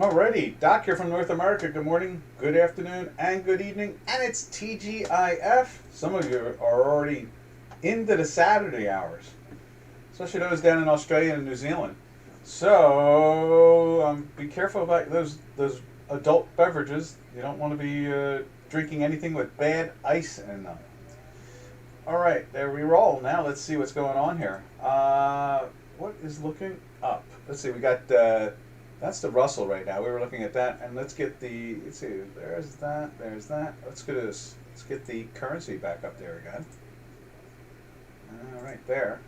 Alrighty, Doc here from North America. Good morning, good afternoon, and good evening. And it's TGIF. Some of you are already into the Saturday hours, especially those down in Australia and New Zealand. So be careful about those adult beverages. You don't want to be drinking anything with bad ice in them. All right, there we roll. Now let's see what's going on here. What is looking up? Let's see. We got that's the Russell right now. We were looking at that, and let's get the. Let's see. There's that. There's that. Let's go to this. Let's get the currency back up there again. All right, there.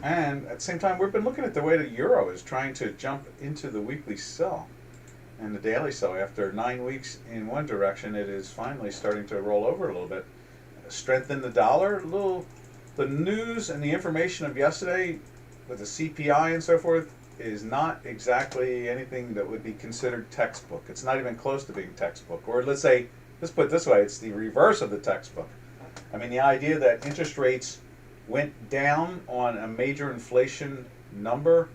And at the same time, we've been looking at the way the euro is trying to jump into the weekly sell and the daily sell. After 9 weeks in one direction, it is finally starting to roll over a little bit. Strengthen the dollar a little. The news and the information of yesterday with the CPI and so forth is not exactly anything that would be considered textbook. It's not even close to being textbook. Or let's put it this way, it's the reverse of the textbook. I mean, the idea that interest rates went down on a major inflation number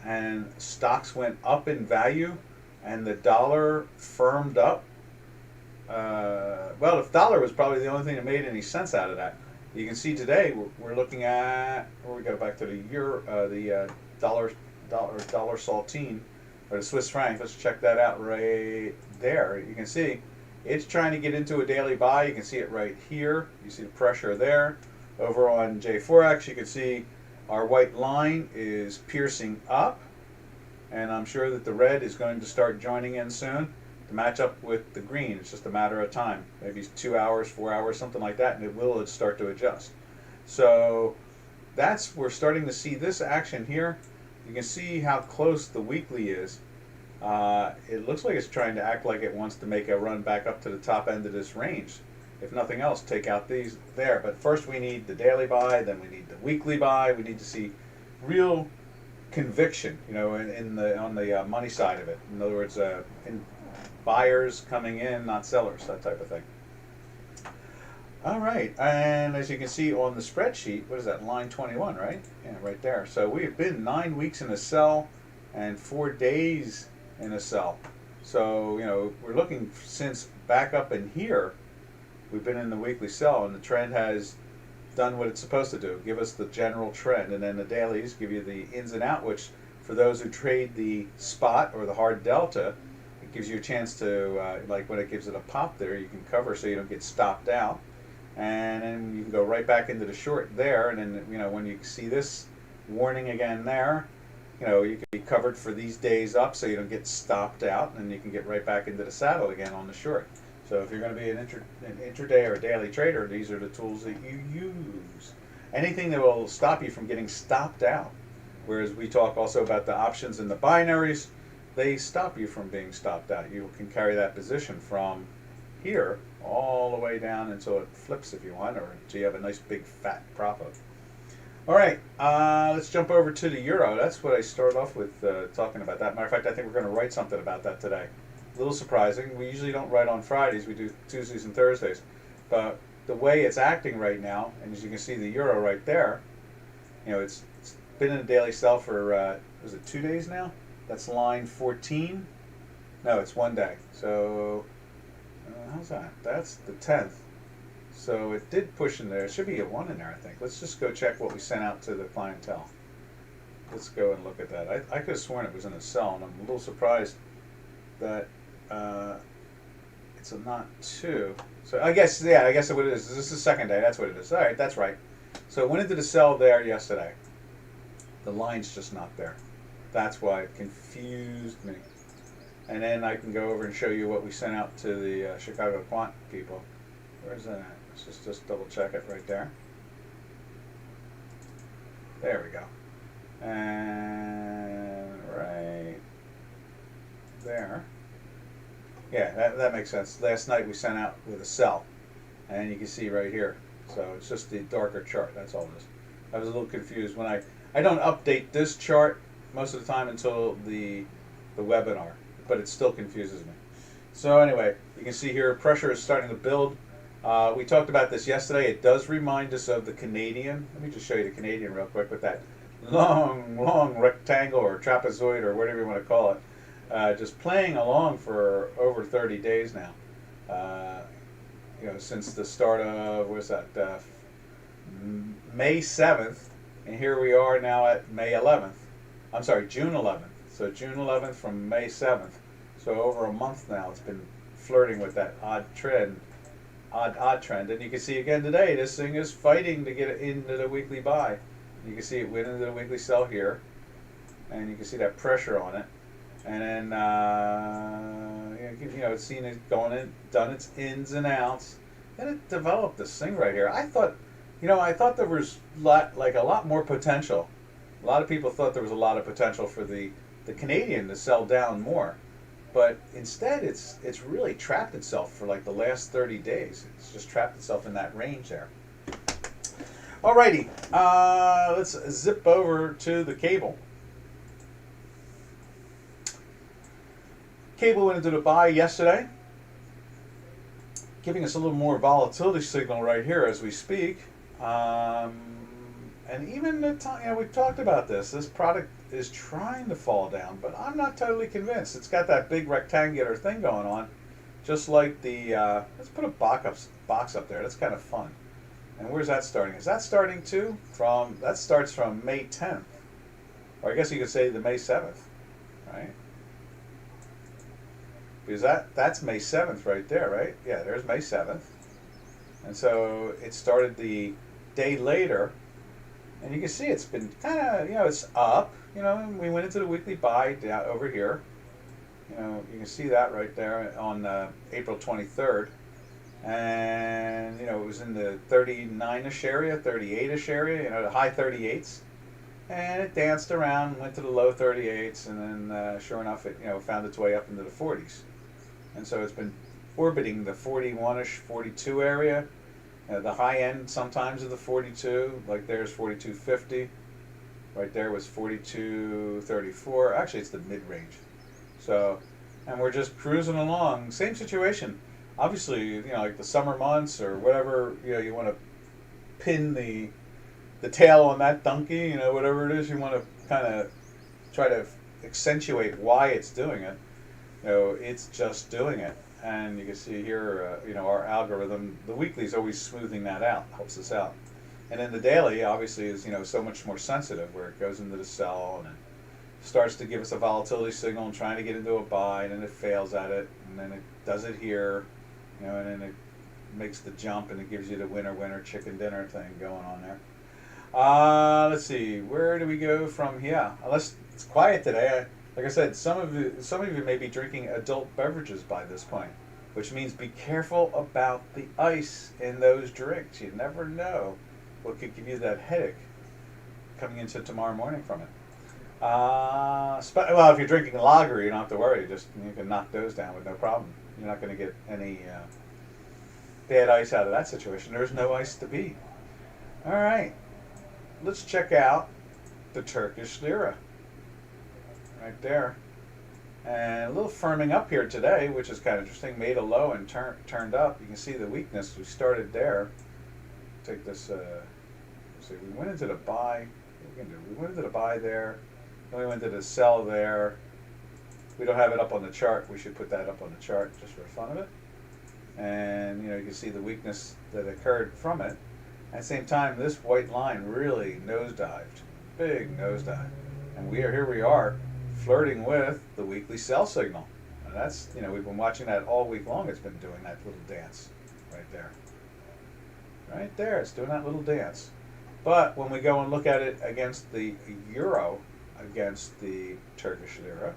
and stocks went up in value and the dollar firmed up. Well, if dollar was probably the only thing that made any sense out of that. You can see today we're looking at, or we go back to the euro, the dollar saltine, or the Swiss franc. Let's check that out right there. You can see it's trying to get into a daily buy. You can see it right here. You see the pressure there. Over on J4X, you can see our white line is piercing up, and I'm sure that the red is going to start joining in soon to match up with the green. It's just a matter of time, maybe 2 hours, 4 hours, something like that, and it will start to adjust. So we're starting to see this action here. You can see how close the weekly is. It looks like it's trying to act like it wants to make a run back up to the top end of this range. If nothing else, take out these there. But first we need the daily buy, then we need the weekly buy. We need to see real conviction, on the money side of it. In other words, buyers coming in, not sellers, that type of thing. All right, and as you can see on the spreadsheet, what is that, line 21, right? Yeah, right there. So we've been 9 weeks in a sell and 4 days in a sell. So, we're looking since back up in here, we've been in the weekly sell, and the trend has done what it's supposed to do, give us the general trend, and then the dailies give you the ins and out, which for those who trade the spot or the hard delta, it gives you a chance to, like when it gives it a pop there, you can cover so you don't get stopped out. And then you can go right back into the short there, and then, when you see this warning again there, you can be covered for these days up so you don't get stopped out, and you can get right back into the saddle again on the short. So if you're going to be an intraday or a daily trader, these are the tools that you use. Anything that will stop you from getting stopped out. Whereas we talk also about the options and the binaries, they stop you from being stopped out. You can carry that position from here all the way down until it flips if you want, or until you have a nice big fat profit. All right, let's jump over to the euro. That's what I started off with talking about that. Matter of fact, I think we're going to write something about that today. A little surprising. We usually don't write on Fridays. We do Tuesdays and Thursdays. But the way it's acting right now, and as you can see the euro right there, it's been in a daily sell for, was it 2 days now? That's line 14. No, it's 1 day. So how's that? That's the 10th. So it did push in there. It should be a 1 in there, I think. Let's just go check what we sent out to the clientele. Let's go and look at that. I could have sworn it was in a sell, and I'm a little surprised that it's not 2. So I guess what it is. This is the second day. That's what it is. All right, that's right. So it went into the sell there yesterday. The line's just not there. That's why it confused me. And then I can go over and show you what we sent out to the Chicago quant people. Where's that? Let's just double check it right there. There we go. And right there. Yeah, that makes sense. Last night we sent out with a sell. And you can see right here. So it's just the darker chart. That's all it is. I was a little confused when I don't update this chart most of the time until the webinar, but it still confuses me. So anyway, you can see here pressure is starting to build. We talked about this yesterday. It does remind us of the Canadian. Let me just show you the Canadian real quick with that long rectangle or trapezoid or whatever you want to call it, just playing along for over 30 days now. Uh, since the start of, what's that, May 7th, and here we are now at May 11th. I'm sorry, June 11th. So June 11th from May 7th. So over a month now, it's been flirting with that odd trend, odd trend. And you can see again today, this thing is fighting to get into the weekly buy. You can see it went into the weekly sell here, and you can see that pressure on it. And then it's seen it going in, done its ins and outs. Then it developed this thing right here. I thought there was a lot more potential. A lot of people thought there was a lot of potential for the Canadian to sell down more, but instead it's really trapped itself for like the last 30 days. It's just trapped itself in that range there. Alrighty, let's zip over to the cable. Cable went into the buy yesterday, giving us a little more volatility signal right here as we speak. And even the time, we've talked about this. This product is trying to fall down, but I'm not totally convinced. It's got that big rectangular thing going on, just like the. Let's put a box up there. That's kind of fun. And where's that starting? Is that starting too? That starts from May 10th, or I guess you could say the May 7th, right? Because that's May 7th right there, right? Yeah, there's May 7th. And so it started the day later, and you can see it's been kind of, it's up. We went into the weekly buy down over here. You can see that right there on April 23rd. And, it was in the 39-ish area, 38-ish area, the high 38s. And it danced around, went to the low 38s, and then sure enough, it, found its way up into the 40s. And so it's been orbiting the 41-ish, 42 area. The high end sometimes of the 42, like there's 42.50. Right there was 42.34. Actually, it's the mid-range. So, and we're just cruising along. Same situation. Obviously, like the summer months or whatever, you want to pin the tail on that donkey, whatever it is, you want to kind of try to accentuate why it's doing it. It's just doing it. And you can see here, our algorithm, the weekly is always smoothing that out, helps us out. And then the daily, obviously, is, so much more sensitive, where it goes into the sell and it starts to give us a volatility signal and trying to get into a buy, and then it fails at it, and then it does it here, and then it makes the jump, and it gives you the winner chicken dinner thing going on there. Let's see, where do we go from here? Unless it's quiet today. Like I said, some of you may be drinking adult beverages by this point, which means be careful about the ice in those drinks. You never know what could give you that headache coming into tomorrow morning from it. Well, if you're drinking lager, you don't have to worry. You can knock those down with no problem. You're not going to get any bad ice out of that situation. There's no ice to beat. All right, let's check out the Turkish lira. Right there, and a little firming up here today, which is kind of interesting. Made a low and turned up. You can see the weakness. We started there. Take this. Let's see. We went into the buy. What we can do? We went into the buy there. Then we went into the sell there. We don't have it up on the chart. We should put that up on the chart just for the fun of it. And you can see the weakness that occurred from it. At the same time, this white line really nosedived. Big nosedive, and here we are, flirting with the weekly sell signal. And that's, we've been watching that all week long. It's been doing that little dance right there. Right there, it's doing that little dance. But when we go and look at it against the euro, against the Turkish lira,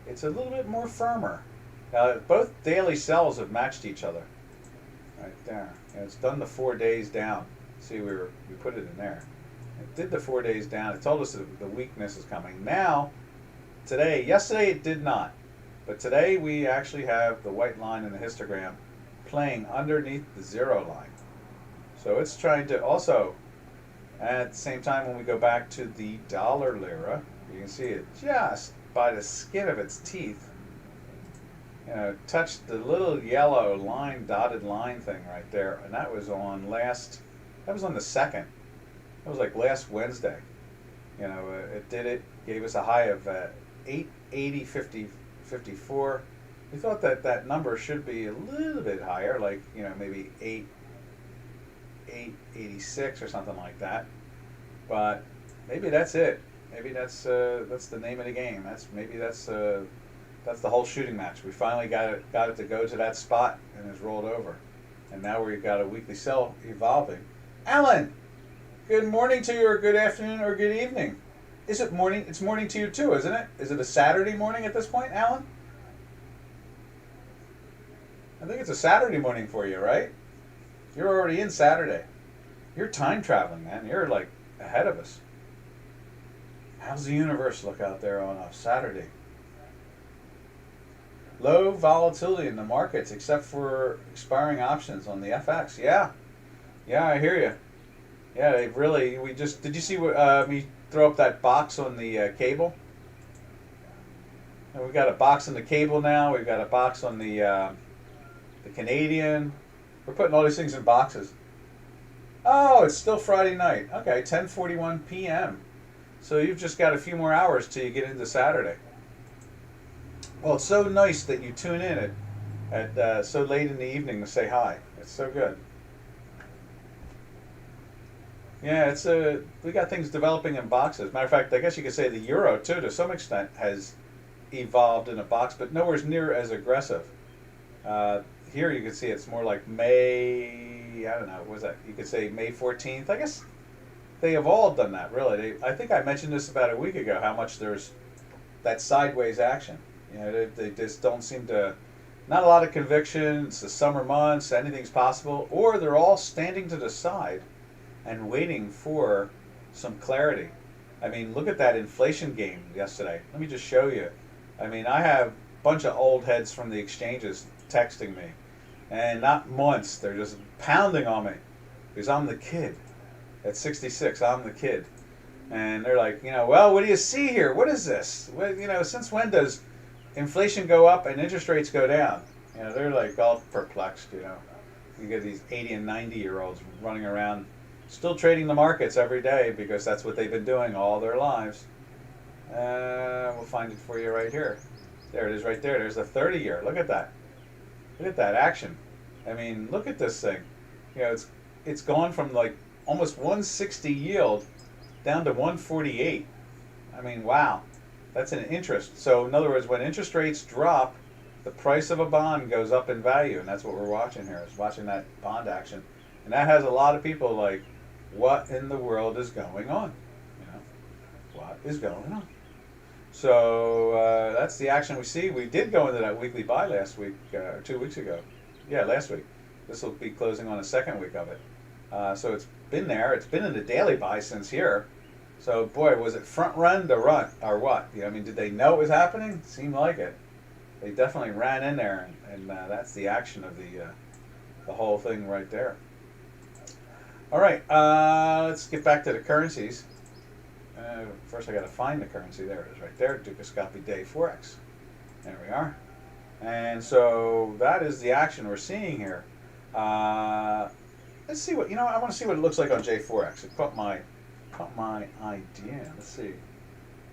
it's a little bit more firmer. Now, both daily sells have matched each other. Right there. And it's done the 4 days down. See, we put it in there. It did the 4 days down. It told us that the weakness is coming. Now, yesterday it did not, but today we actually have the white line in the histogram playing underneath the zero line. So it's trying to also, at the same time, when we go back to the dollar lira, you can see it just by the skin of its teeth, touched the little yellow line, dotted line thing right there, and that was on the 2nd. That was like last Wednesday. You know, it did it, gave us a high of 880.54. We thought that that number should be a little bit higher, like, you know, maybe 886 or something like that. But maybe that's it. Maybe that's the name of the game. That's the whole shooting match. We finally got it to go to that spot and has rolled over, and now we've got a weekly sell evolving. Alan, good morning to you, or good afternoon, or good evening. Is it morning? It's morning to you too, isn't it? Is it a Saturday morning at this point, Alan? I think it's a Saturday morning for you, right? You're already in Saturday. You're time traveling, man. You're like ahead of us. How's the universe look out there on a Saturday? Low volatility in the markets, except for expiring options on the FX. Yeah, I hear you. Yeah, they really. We just did you see what me throw up that box on the cable? And we've got a box on the cable now. We've got a box on the Canadian. We're putting all these things in boxes. Oh, it's still Friday night. Okay, 10:41 p.m. So you've just got a few more hours till you get into Saturday. Well, it's so nice that you tune in at so late in the evening to say hi. It's so good. Yeah, we got things developing in boxes. Matter of fact, I guess you could say the euro too, to some extent, has evolved in a box, but nowhere near as aggressive. Here you can see it's more like May. I don't know. What was that? You could say May 14th. I guess they have all done that. Really, I think I mentioned this about a week ago. How much there's that sideways action. You know, they just don't seem to. Not a lot of conviction. It's the summer months. Anything's possible, or they're all standing to the side and waiting for some clarity. I mean, look at that inflation game yesterday. Let me just show you. I mean, I have a bunch of old heads from the exchanges texting me, and not once. They're just pounding on me because I'm the kid. At 66, I'm the kid. And they're like, well, what do you see here? What is this? Since when does inflation go up and interest rates go down? They're like all perplexed, You get these 80 and 90-year-olds running around still trading the markets every day because that's what they've been doing all their lives. We'll find it for you right here. There it is right there. There's the 30-year. Look at that. Look at that action. I mean, look at this thing. It's gone from like almost 160 yield down to 148. I mean, wow. That's an interest. So in other words, when interest rates drop, the price of a bond goes up in value, and that's what we're watching here, is watching that bond action. And that has a lot of people like, what in the world is going on? What is going on? So that's the action we see. We did go into that weekly buy last week, 2 weeks ago. Yeah, last week. This will be closing on the second week of it. So it's been there. It's been in the daily buy since here. So boy, was it front run to run or what? I mean, did they know it was happening? Seemed like it. They definitely ran in there, and that's the action of the whole thing right there. All right, let's get back to the currencies. First, I got to find the currency. There it is, right there. Dukascopy Day Forex. There we are. And so that is the action we're seeing here. Let's see what I want to see what it looks like on J4X. It caught my idea. Let's see.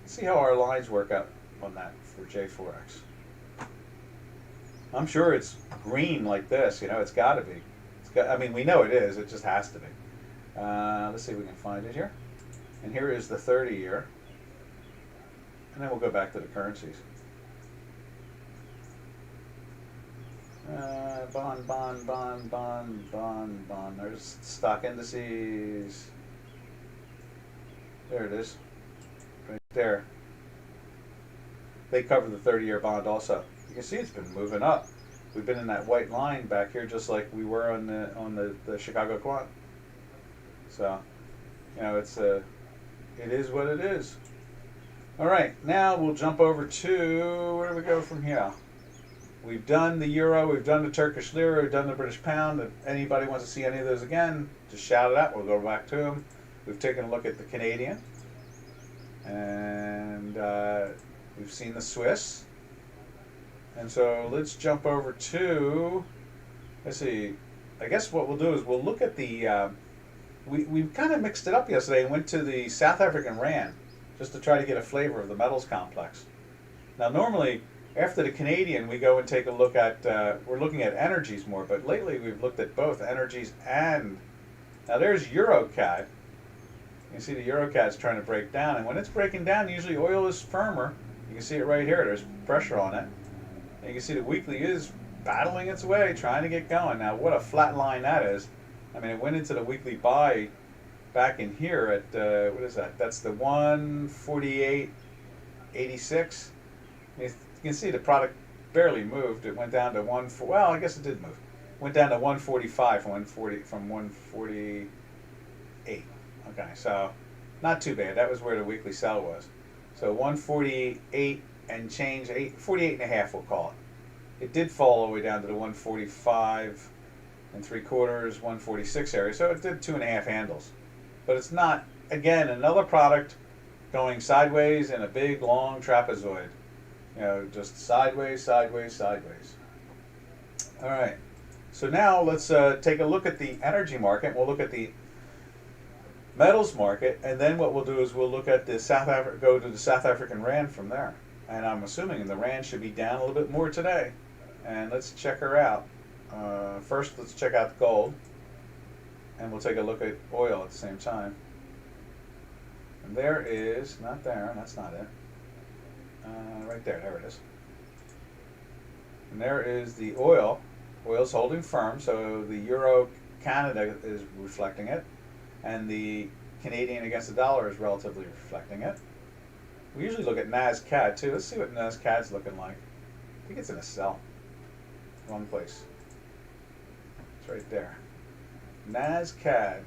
Let's see how our lines work out on that for J4X. I'm sure it's green like this. It's got to be. I mean, we know it is. It just has to be. Let's see if we can find it here. And here is the 30-year. And then we'll go back to the currencies. Bond. There's stock indices. There it is. Right there. They cover the 30-year bond also. You can see it's been moving up. We've been in that white line back here just like we were on the Chicago Quant. So, it is what it is. All right, now we'll jump over to, where do we go from here? We've done the euro, we've done the Turkish lira, we've done the British pound. If anybody wants to see any of those again, just shout it out. We'll go back to them. We've taken a look at the Canadian. And we've seen the Swiss. And so let's jump over to, let's see, I guess what we'll do is we'll look at the, we kind of mixed it up yesterday and went to the South African Rand. just to try to get a flavor of the metals complex. Now normally, after the Canadian, we go and take a look at, we're looking at energies more, but lately we've looked at both energies and, now there's EuroCAD. You can see the EuroCAD's trying to break down, and when it's breaking down, usually oil is firmer. You can see it right here, there's pressure on it. And you can see the weekly is battling its way, trying to get going. Now what a flat line that is. I mean, it went into the weekly buy back in here at, what is that? That's the 148.86. You can see the product barely moved. It went down to well, I guess it did move. Went down to 145 from 148. Okay, so not too bad. That was where the weekly sell was. So 148 and change, 48 and a half we'll call it. It did fall all the way down to the 145 and 3/4, 146 area. So it did 2.5 handles. But it's not, again, another product going sideways in a big long trapezoid. You know, just sideways, sideways, sideways. All right. So now let's take a look at the energy market. We'll look at the metals market, and then what we'll do is we'll look at the go to the South African rand from there. And I'm assuming the rand should be down a little bit more today. And let's check her out. First, let's check out gold, and we'll take a look at oil at the same time. And there is, not there, that's not it. Right there, there it is. And there is the oil. Oil's holding firm, so the Euro Canada is reflecting it, and the Canadian against the dollar is relatively reflecting it. We usually look at NASCAD too. Let's see what NASCAD's looking like. I think it's in a sell. Wrong place. It's right there. NASCAD.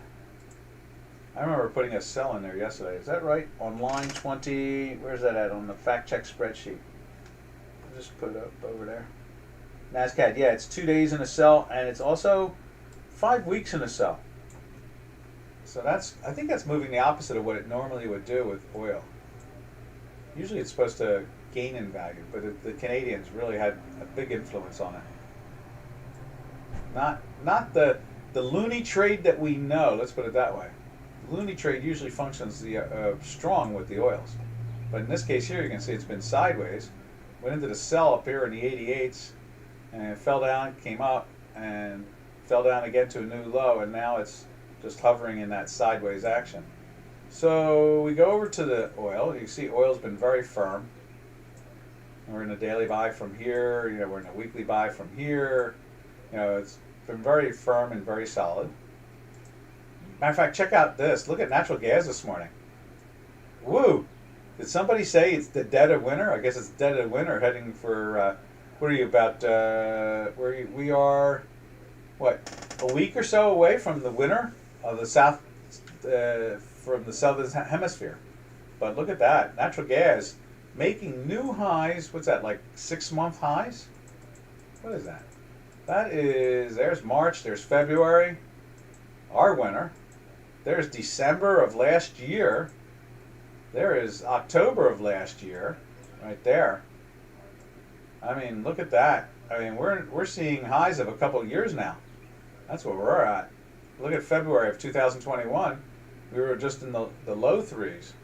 I remember putting a sell in there yesterday. Is that right? On line 20, where's that at on the fact check spreadsheet? I'll just put it up over there. NASCAD, yeah, it's 2 days in a sell, and it's also 5 weeks in a sell. So that's, I think that's moving the opposite of what it normally would do with oil. Usually it's supposed to gain in value, but the Canadians really had a big influence on it. Not the loony trade that we know, let's put it that way. The loony trade usually functions strong with the oils. But in this case here, you can see it's been sideways. Went into the sell up here in the 88s, and it fell down, came up, and fell down again to a new low, and now it's just hovering in that sideways action. So we go over to the oil. You see oil's been very firm. We're in a daily buy from here, you know, we're in a weekly buy from here. You know, it's been very firm and very solid. Matter of fact, check out this. Look at natural gas this morning. Woo! Did somebody say it's the dead of winter? I guess it's dead of winter, heading for, what are you, about, we are, what, a week or so away from the winter of the south, from the southern hemisphere. But look at that, natural gas making new highs. What's that, like 6-month highs? What is that? That is, there's March, there's February, our winter. There's December of last year. There is October of last year, right there. I mean, look at that. I mean, we're seeing highs of a couple of years now. That's where we're at. Look at February of 2021. We were just in the low threes.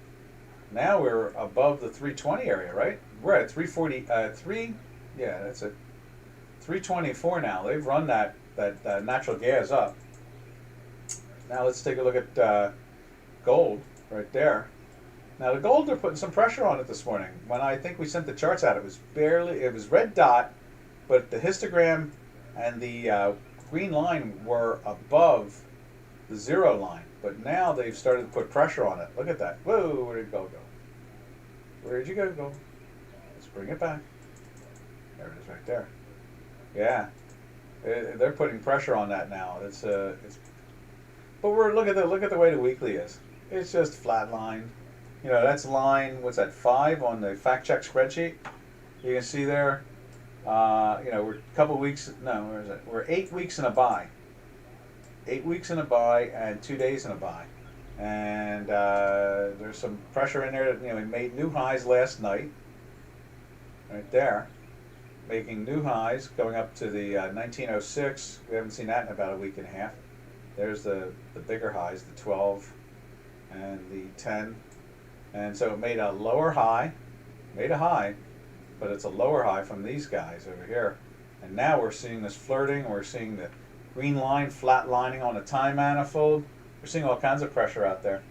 Now we're above the 320 area, right? We're at 340, yeah, that's it. 324 now. They've run that natural gas up. Now let's take a look at gold right there. Now the gold, they're putting some pressure on it this morning. When I think we sent the charts out, it was red dot, but the histogram and the green line were above the 0 line. But now they've started to put pressure on it. Look at that. Whoa, where did gold go? Where did you go? Let's bring it back. There it is right there. Yeah. They're putting pressure on that now. But look at the way the weekly is. It's just flatlined. You know, that's line, what's that, 5 on the fact check spreadsheet. You can see there, you know, we're a couple weeks, no, where is it? We're 8 weeks in a buy. 8 weeks in a buy and 2 days in a buy. And there's some pressure in there that, you know, we made new highs last night. Right there. Making new highs, going up to the 1906. We haven't seen that in about a week and a half. There's the bigger highs, the 12 and the 10. And so it made a lower high, made a high, but it's a lower high from these guys over here. And now we're seeing this flirting. We're seeing the green line flatlining on a time manifold. We're seeing all kinds of pressure out there.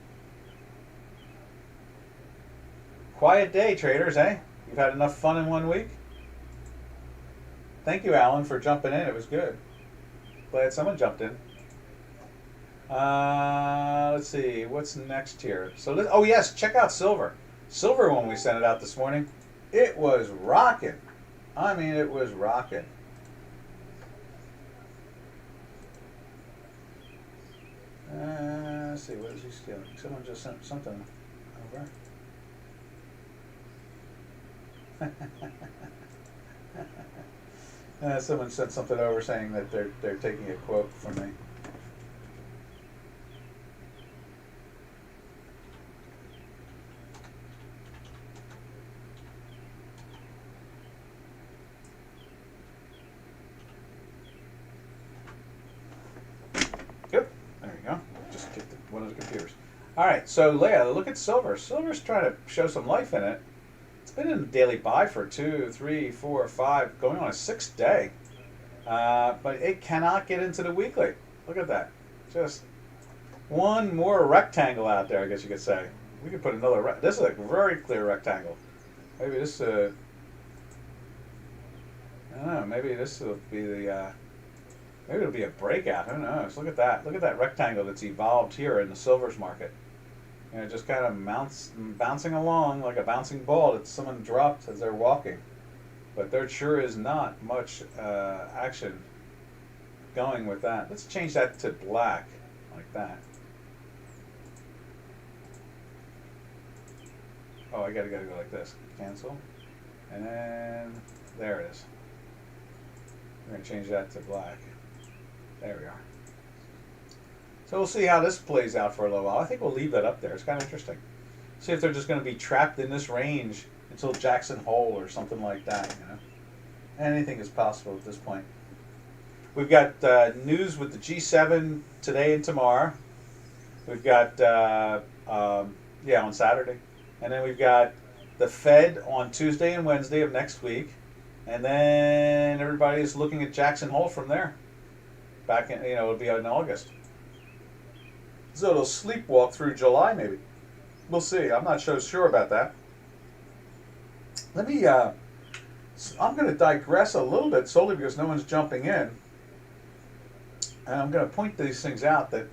Quiet day, traders, eh? You've had enough fun in 1 week? Thank you, Alan, for jumping in. It was good. Glad someone jumped in. Let's see. What's next here? So, oh, yes, check out silver. Silver, when we sent it out this morning, it was rocking. I mean, it was rocking. Let's see. What is he stealing? Someone just sent something over. Someone sent something over saying that they're taking a quote from me. Yep, there you go. Just get one of the computers. All right, so Leah, look at silver. Silver's trying to show some life in it. It's been in a daily buy for 2, 3, 4, 5, going on a 6th day. But it cannot get into the weekly. Look at that. Just one more rectangle out there, I guess you could say. We could put another, this is a very clear rectangle. Maybe this, I don't know, maybe this will be the, maybe it'll be a breakout. Who knows? Look at that. Look at that rectangle that's evolved here in the silvers market. You know, just kind of bouncing along like a bouncing ball that someone dropped as they're walking. But there sure is not much action going with that. Let's change that to black, like that. Oh, I gotta go like this. Cancel. And then, there it is. We're gonna change that to black. There we are. So we'll see how this plays out for a little while. I think we'll leave that up there. It's kind of interesting. See if they're just going to be trapped in this range until Jackson Hole or something like that. You know, anything is possible at this point. We've got news with the G7 today and tomorrow. We've got on Saturday, and then we've got the Fed on Tuesday and Wednesday of next week, and then everybody's looking at Jackson Hole from there. Back in, it'll be in August. So it'll sleepwalk through July, maybe. We'll see. I'm not so sure about that. Let me, I'm going to digress a little bit solely because no one's jumping in. And I'm going to point these things out that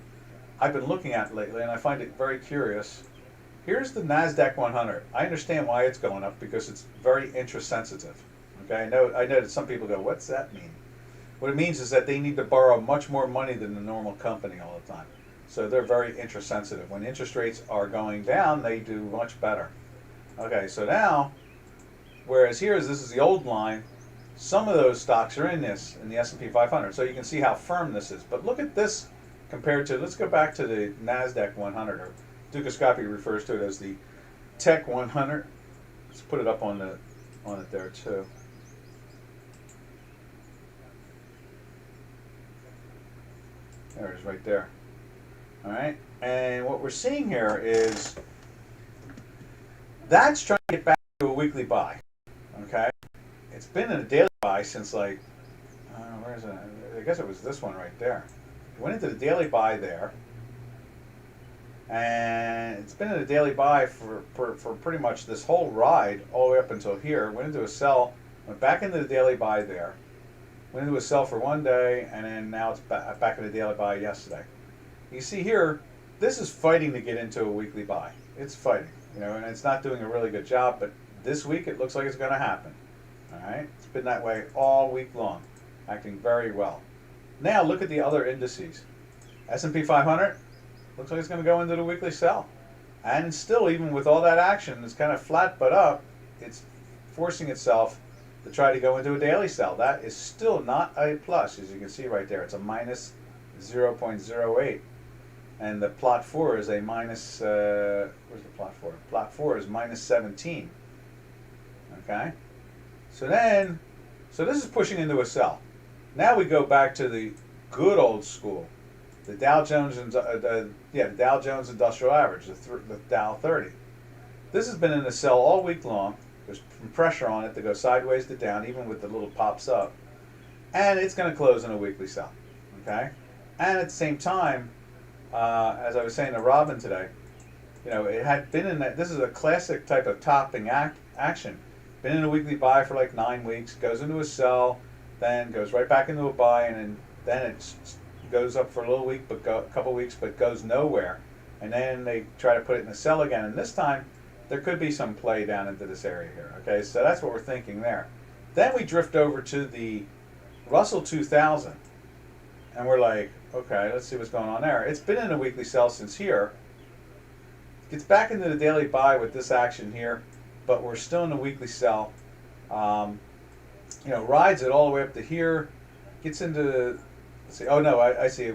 I've been looking at lately, and I find it very curious. Here's the NASDAQ 100. I understand why it's going up because it's very interest sensitive. Okay, I know that some people go, what's that mean? What it means is that they need to borrow much more money than the normal company all the time. So they're very interest sensitive. When interest rates are going down, they do much better. Okay, so now, whereas this is the old line, some of those stocks are in the S&P 500. So you can see how firm this is. But look at this compared to, let's go back to the NASDAQ 100, or Dukascopy refers to it as the Tech 100. Let's put it up on it there too. There it is right there. All right, and what we're seeing here is that's trying to get back to a weekly buy. Okay, it's been in a daily buy since like, where is it? I guess it was this one right there. It went into the daily buy there, and it's been in a daily buy for pretty much this whole ride all the way up until here. Went into a sell, went back into the daily buy there, went into a sell for 1 day, and then now it's back in the daily buy yesterday. You see here, this is fighting to get into a weekly buy. It's fighting, and it's not doing a really good job, but this week it looks like it's going to happen. All right, it's been that way all week long, acting very well. Now look at the other indices. S&P 500 looks like it's going to go into the weekly sell, and still, even with all that action, it's kind of flat but up. It's forcing itself to try to go into a daily sell. That is still not a plus, as you can see right there. It's a minus 0.08. And the plot 4 is a minus, where's the plot 4? Plot 4 is minus 17. Okay? So this is pushing into a sell. Now we go back to the good old school. The Dow Jones, the Dow Jones Industrial Average, the Dow 30. This has been in a sell all week long. There's pressure on it to go sideways to down, even with the little pops up. And it's going to close in a weekly sell. Okay? And at the same time, as I was saying to Robin today, it had been in that. This is a classic type of topping action. Been in a weekly buy for like 9 weeks, goes into a sell, then goes right back into a buy, and then it goes up for a little week, but a couple weeks, but goes nowhere. And then they try to put it in a sell again. And this time, there could be some play down into this area here. Okay, so that's what we're thinking there. Then we drift over to the Russell 2000, and we're like, okay, let's see what's going on there. It's been in a weekly sell since here. Gets back into the daily buy with this action here, but we're still in a weekly sell. Rides it all the way up to here. Gets into, let's see. Oh no, I see.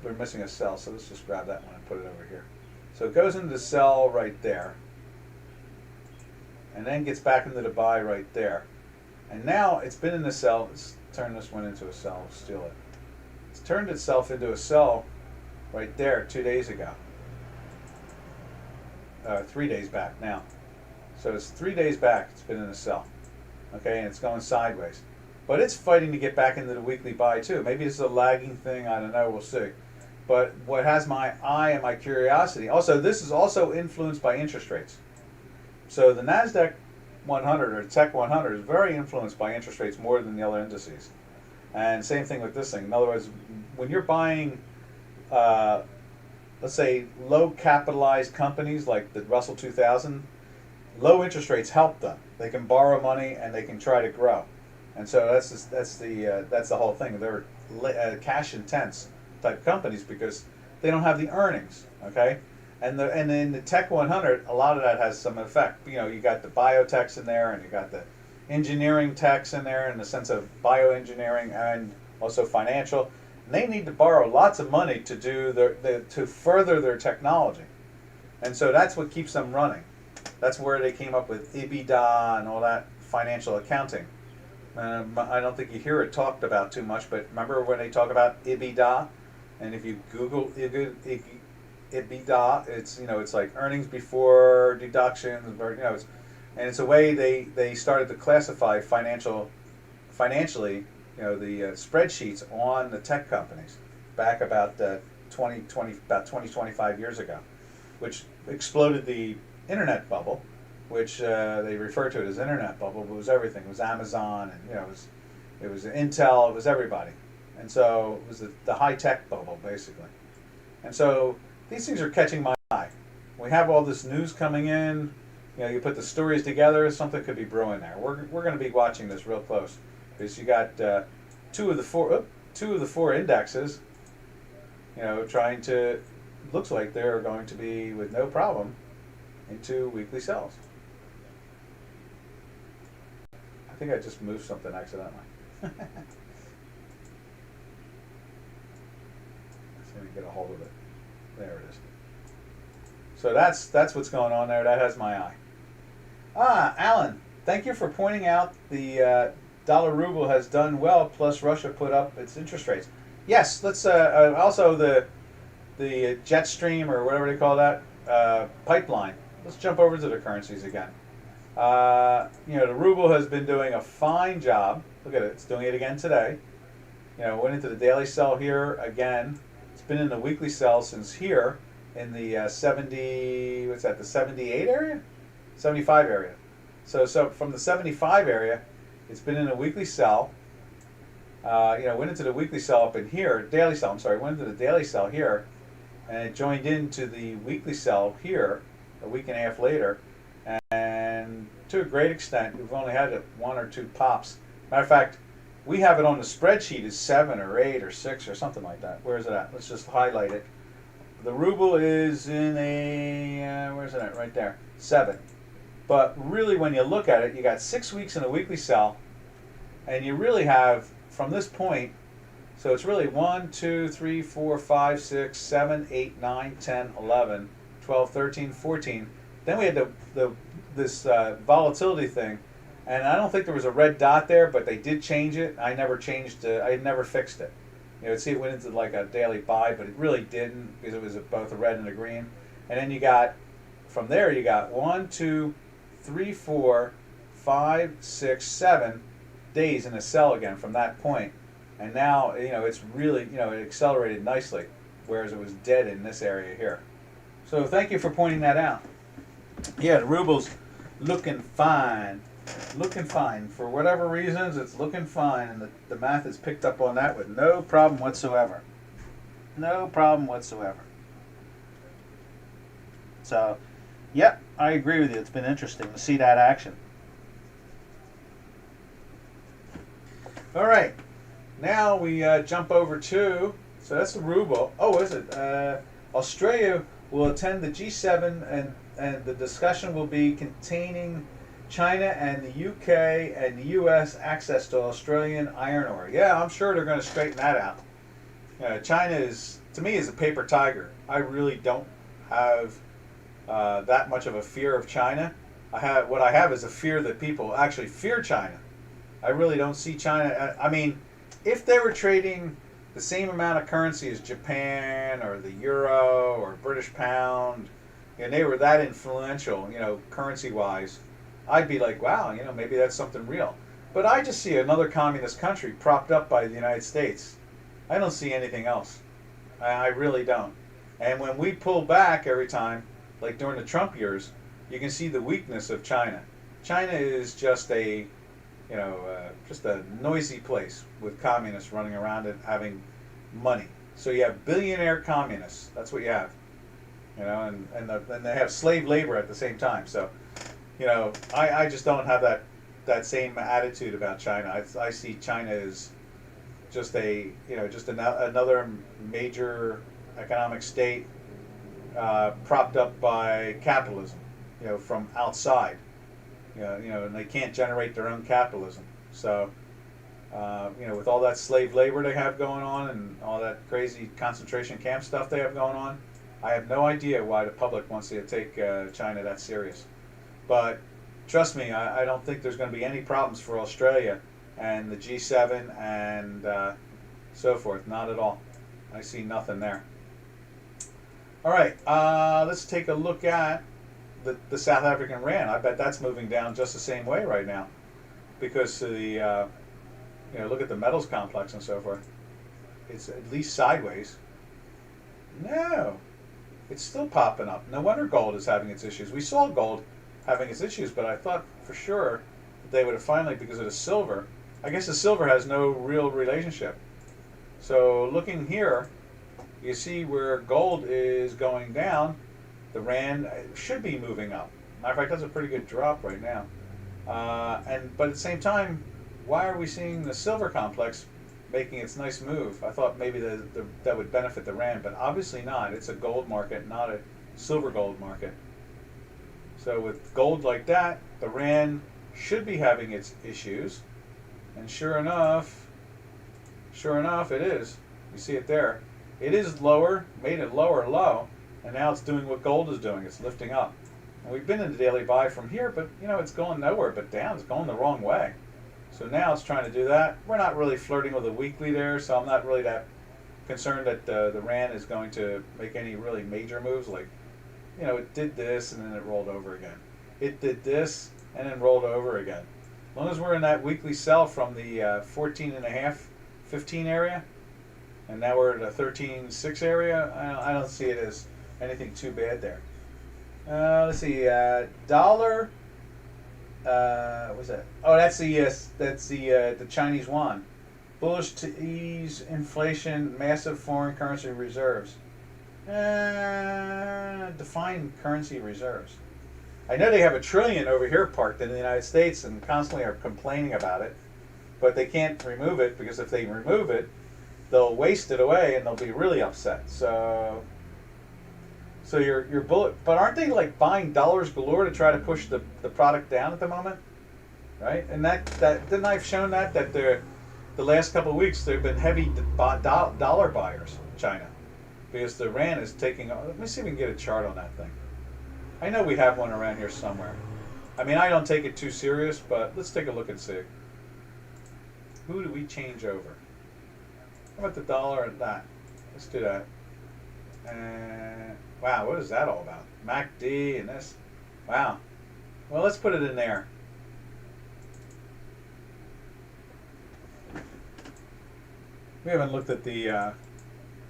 We're missing a sell. So let's just grab that one and put it over here. So it goes into the sell right there, and then gets back into the buy right there. And now it's been in the sell. Let's turn this one into a sell. Steal it. It's turned itself into a sell right there 2 days ago. 3 days back now. So it's 3 days back. It's been in a sell. Okay, and it's going sideways. But it's fighting to get back into the weekly buy too. Maybe it's a lagging thing. I don't know. We'll see. But what has my eye and my curiosity, also this is also influenced by interest rates. So the NASDAQ 100 or Tech 100 is very influenced by interest rates more than the other indices. And same thing with this thing. In other words, when you're buying, let's say, low capitalized companies like the Russell 2000, low interest rates help them. They can borrow money and they can try to grow. And so that's the whole thing. They're cash intense type companies because they don't have the earnings. Okay. And in the Tech 100, a lot of that has some effect. You got the biotechs in there, and you got the engineering techs in there, in the sense of bioengineering and also financial. And they need to borrow lots of money to do to further their technology, and so that's what keeps them running. That's where they came up with EBITDA and all that financial accounting. I don't think you hear it talked about too much, but remember when they talk about EBITDA, and if you Google EBITDA, it's like earnings before deductions, and it's a way they started to classify financially, the spreadsheets on the tech companies back about 25 years ago, which exploded the internet bubble, which they refer to it as internet bubble, but it was everything. It was Amazon, and it was Intel, it was everybody, and so it was the high tech bubble basically, and so. These things are catching my eye. We have all this news coming in. You put the stories together, something could be brewing there. We're going to be watching this real close because you got two of the four indexes. Trying to, looks like they're going to be with no problem into weekly sells. I think I just moved something accidentally. Let's see if we can get a hold of it. There it is. So that's what's going on there. That has my eye. Alan, thank you for pointing out the dollar ruble has done well. Plus, Russia put up its interest rates. Yes, let's also the jet stream or whatever they call that pipeline. Let's jump over to the currencies again. The ruble has been doing a fine job. Look at it; it's doing it again today. Went into the daily sell here again. Been in the weekly sell since here in the 70, what's that, the 78 area? 75 area. So from the 75 area, it's been in a weekly sell. Went into the weekly sell up in here, daily sell, I'm sorry, went into the daily sell here, and it joined into the weekly sell here a week and a half later. And to a great extent, we've only had 1 or 2 pops. Matter of fact, we have it on the spreadsheet as 7 or 8 or 6 or something like that. Where is it at? Let's just highlight it. The ruble is in a, where's it at? Right there, 7. But really when you look at it, you got 6 weeks in a weekly sell, and you really have, from this point, so it's really 1, 2, 3, 4, 5, 6, 7, 8, 9, 10, 11, 12, 13, 14. Then we had this volatility thing. And I don't think there was a red dot there, but they did change it. I never changed it. I never fixed it. See, it went into like a daily buy, but it really didn't because it was both a red and a green. And then you got from there you got 1, 2, 3, 4, 5, 6, 7 days in a sell again from that point. And now, it's really, it accelerated nicely, whereas it was dead in this area here. So thank you for pointing that out. Yeah, the ruble's looking fine. Looking fine. For whatever reasons, it's looking fine, and the math has picked up on that with no problem whatsoever. No problem whatsoever. So, yep, I agree with you. It's been interesting to see that action. All right. Now we jump over to, so that's the ruble. Oh, is it? Australia will attend the G7, and the discussion will be containing China and the UK and the US access to Australian iron ore. Yeah, I'm sure they're going to straighten that out. China is, to me, is a paper tiger. I really don't have that much of a fear of China. What I have is a fear that people actually fear China. I really don't see China. I mean, if they were trading the same amount of currency as Japan or the euro or British pound, and they were that influential, currency-wise, I'd be like, wow, maybe that's something real. But I just see another communist country propped up by the United States. I don't see anything else. I really don't. And when we pull back every time, like during the Trump years, you can see the weakness of China. China is just a noisy place with communists running around it having money. So you have billionaire communists. That's what you have. And they have slave labor at the same time. So, I just don't have that same attitude about China. I see China as just another major economic state propped up by capitalism, from outside. And they can't generate their own capitalism. So, with all that slave labor they have going on and all that crazy concentration camp stuff they have going on, I have no idea why the public wants to take China that serious. But trust me, I don't think there's going to be any problems for Australia and the G7 and so forth. Not at all. I see nothing there. All right, let's take a look at the South African rand. I bet that's moving down just the same way right now, because of the look at the metals complex and so forth. It's at least sideways. No, it's still popping up. No wonder gold is having its issues. We saw gold having its issues, but I thought for sure that they would have finally, because of the silver. I guess the silver has no real relationship. So looking here, you see where gold is going down. The rand should be moving up. Matter of fact, that's a pretty good drop right now. But at the same time, why are we seeing the silver complex making its nice move? I thought maybe that would benefit the rand, but obviously not. It's a gold market, not a silver gold market. So with gold like that, the rand should be having its issues, and sure enough, it is. You see it there. It is lower, made it lower low, and now it's doing what gold is doing. It's lifting up. And we've been in the daily buy from here, but it's going nowhere but down. It's going the wrong way. So now it's trying to do that. We're not really flirting with a weekly there, so I'm not really that concerned that the rand is going to make any really major moves. Like, it did this and then it rolled over again. It did this and then rolled over again. As long as we're in that weekly sell from the 14.5, 15 area, and now we're at a 13.6 area, I don't see it as anything too bad there. Let's see, dollar. What's that? Oh, that's the Chinese yuan. Bullish to ease inflation, massive foreign currency reserves. Define currency reserves. I know they have $1 trillion over here parked in the United States and constantly are complaining about it, but they can't remove it, because if they remove it, they'll waste it away and they'll be really upset. So you're bullet, but aren't they like buying dollars galore to try to push the product down at the moment, right? And that didn't I've shown that the last couple of weeks there've been heavy dollar buyers, China, because the rand is taking. Let me see if we can get a chart on that thing. I know we have one around here somewhere. I mean, I don't take it too serious, but let's take a look and see. Who do we change over? How about the dollar and that? Let's do that. And wow, what is that all about? MACD and this. Wow. Well, let's put it in there. We haven't looked at the,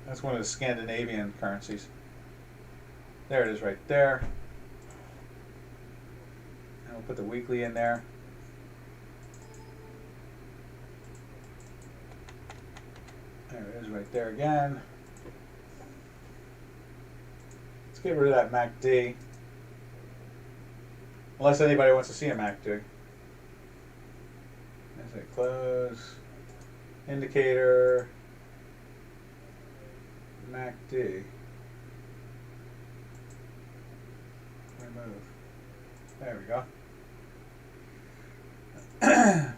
that's one of the Scandinavian currencies. There it is right there. And we'll put the weekly in there. There it is right there again. Let's get rid of that MACD. Unless anybody wants to see a MACD. There's a close. Indicator. MACD. Remove. There we go.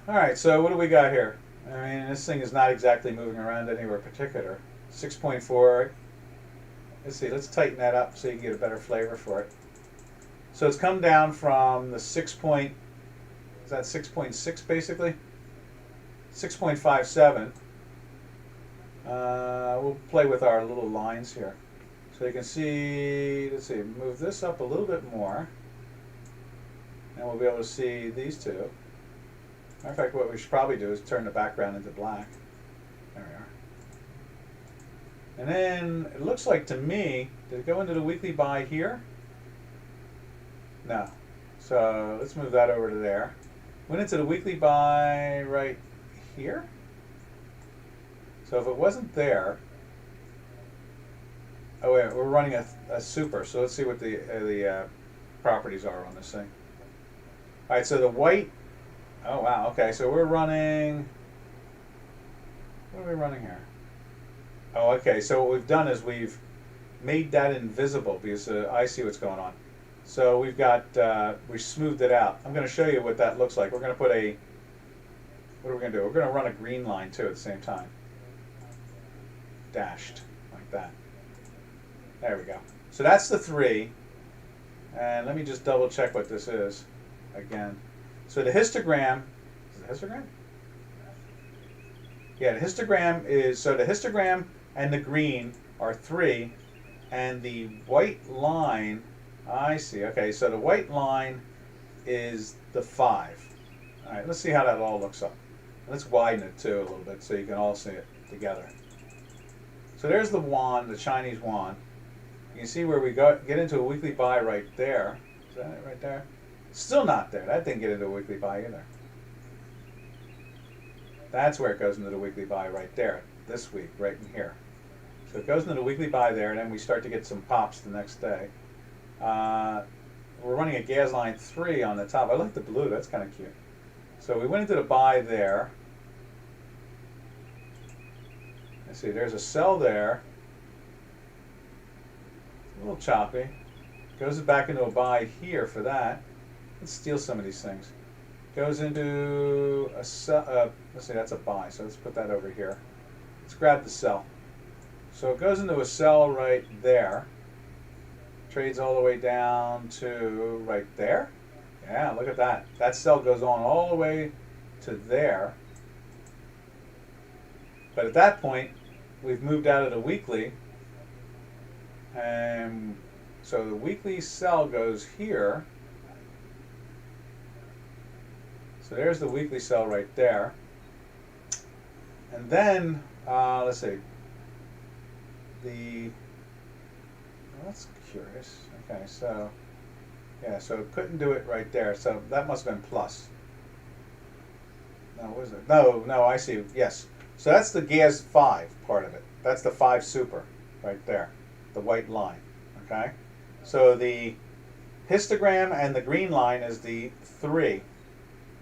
Alright, so what do we got here? I mean, this thing is not exactly moving around anywhere particular. 6.4. Let's see, let's tighten that up so you can get a better flavor for it. So it's come down from the is that 6.6 basically? 6.57. We'll play with our little lines here. So you can see, let's see, move this up a little bit more. And we'll be able to see these two. Matter of fact, what we should probably do is turn the background into black. There we are. And then it looks like to me, did it go into the weekly buy here? No. So let's move that over to there. Went into the weekly buy right here. So if it wasn't there, oh wait, we're running a super. So let's see what the properties are on this thing. All right, so the white. Oh wow. Okay, so we're running. What are we running here? Oh, okay. So what we've done is we've made that invisible because I see what's going on. So we've got we smoothed it out. I'm going to show you what that looks like. We're going to put a. What are we going to do? We're going to run a green line too at the same time. Dashed like that. There we go. So that's the 3. And let me just double check what this is again. So the histogram, is it histogram? Yeah, the histogram is, so the histogram and the green are 3, and the white line, I see, okay, so the white line is the 5. All right, let's see how that all looks up. Let's widen it too a little bit so you can all see it together. So there's the yuan, the Chinese yuan. You can see where we get into a weekly buy right there. Is that it right there? Still not there. That didn't get into a weekly buy either. That's where it goes into the weekly buy right there, this week, right in here. So it goes into the weekly buy there, and then we start to get some pops the next day. We're running a gas line 3 on the top. I like the blue. That's kind of cute. So we went into the buy there. Let's see, there's a sell there. A little choppy. Goes back into a buy here for that. Let's steal some of these things. Goes into a sell. Let's see, that's a buy. So let's put that over here. Let's grab the sell. So it goes into a sell right there. Trades all the way down to right there. Yeah, look at that. That sell goes on all the way to there. But at that point, we've moved out of the weekly. And so the weekly sell goes here. So there's the weekly sell right there. And then, let's see. Well, that's curious. Okay, so, yeah, so it couldn't do it right there. So that must have been plus. No, what is it? No, I see. Yes. So that's the gas 5 part of it. That's the 5 super right there. The white line. Okay? So the histogram and the green line is the 3.